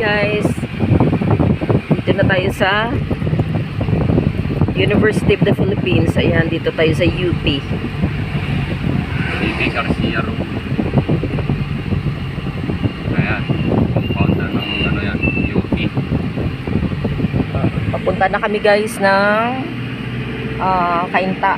guys, dito na tayo sa University of the Philippines. Ayan, dito tayo sa UP. UP Garcia Road. Ayan, compound na ng ano yan, UP. Papunta na kami guys ng Cainta.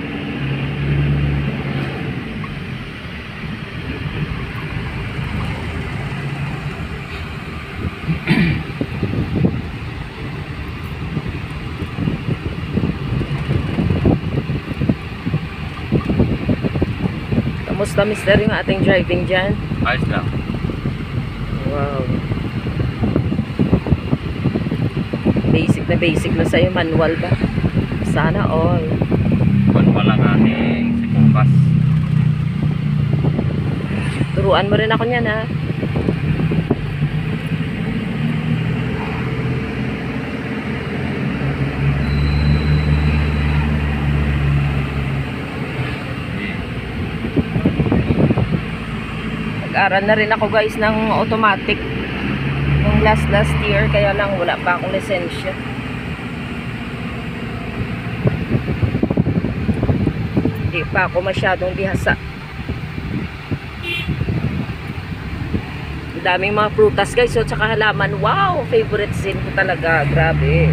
Kamusta mister yung ating driving dyan? Ayos lang. Wow. Basic na sa'yo. Manual ba? Sana all. Manual lang ating sipukas. Turuan mo rin ako niyan ha. Nag-aral na rin ako guys ng automatic nung last year, kaya lang wala pa akong lisensya. Hindi pa ako masyadong bihasa. Ang daming mga prutas guys, so tsaka halaman. Wow, favorite scene ko talaga, grabe.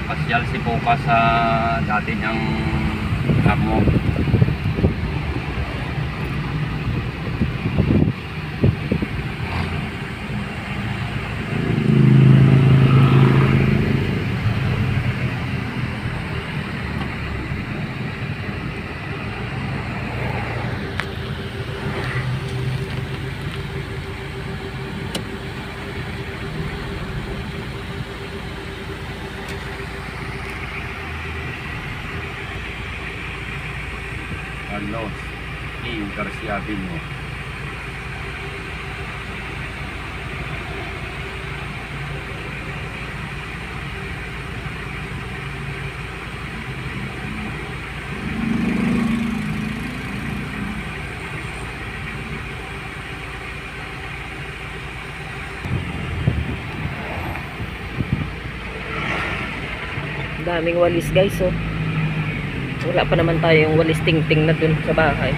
Pasyal si Poca sa dati niyang amo. Carlos E. Garcia Vino. Daming walis guys, oh. Wala pa naman tayong walis ting-ting na dun sa bahay.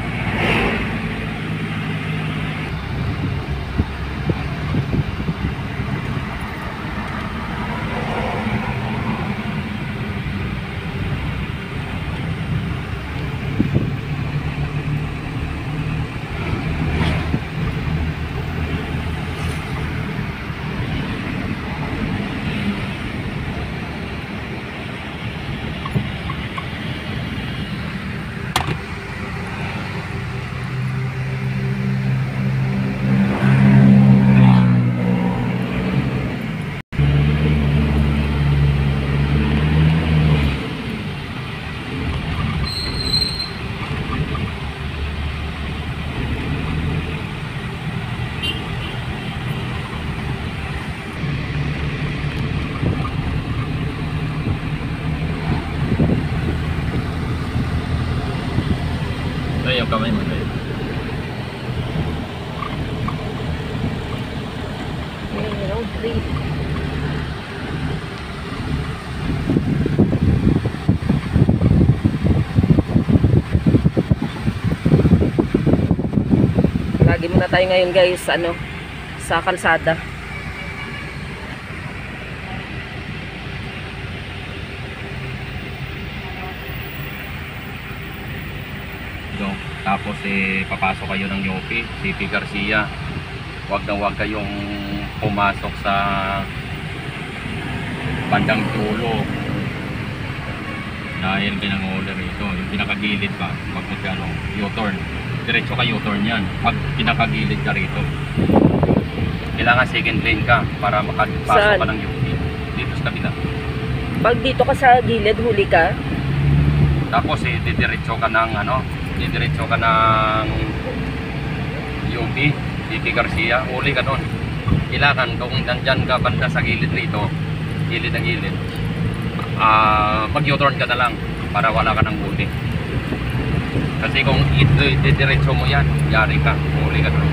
Yung kamay mo tayo. Road trip. Lagi muna tayo ngayon guys, sa kalsada. Tapos papasok kayo ng UP, UP Garcia. Huwag kayong pumasok sa bandang dulo dahil pinangulo rito. Yung pinakagilid pa, pag U-turn, diretso ka U-turn yan. Pag pinakagilid ka rito, kailangan second lane ka para makapasok ka ng UP dito sa kabila. Pag dito ka sa gilid, huli ka. Tapos didiretso ka ng UP, UP Garcia, uli ka doon. Kailangan kung nandyan ka banda sa gilid rito, gilid na gilid, mag U-turn ka na lang para wala ka ng huli. Kasi kung didiretso mo yan, yari ka, huli ka doon.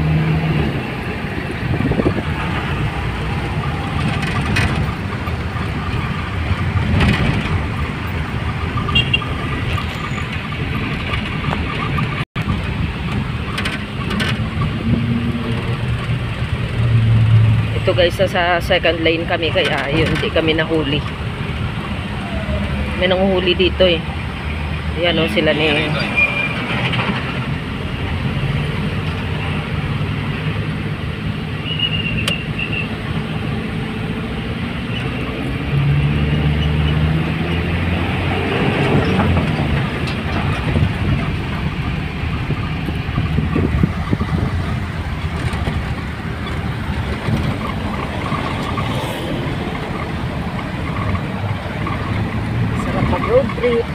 Ito guys, sa second lane kami, kaya yun, hindi kami nahuli. May nanguhuli dito eh. Yan o, sila ni... Dito, eh. Sarap mag-road trip.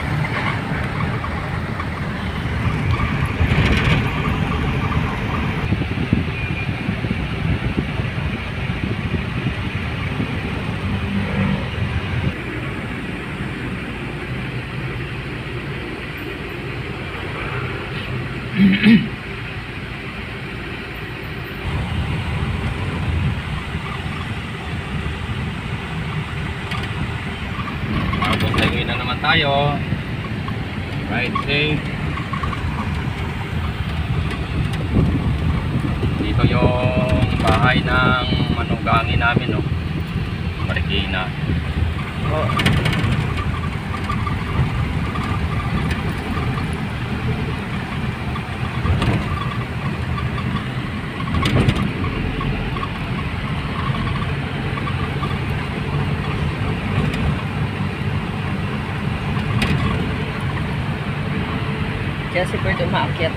Tapos highway na naman tayo. Ride safe. Dito yung bahay ng manugang namin, no? Marikina. Oh. Kaya si Bird umaakyat.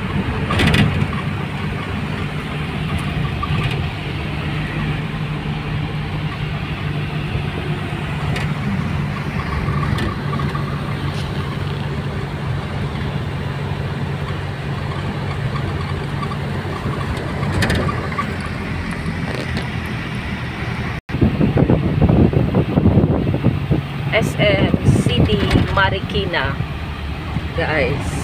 SM City Marikina, guys.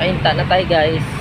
Kainta na tayo guys.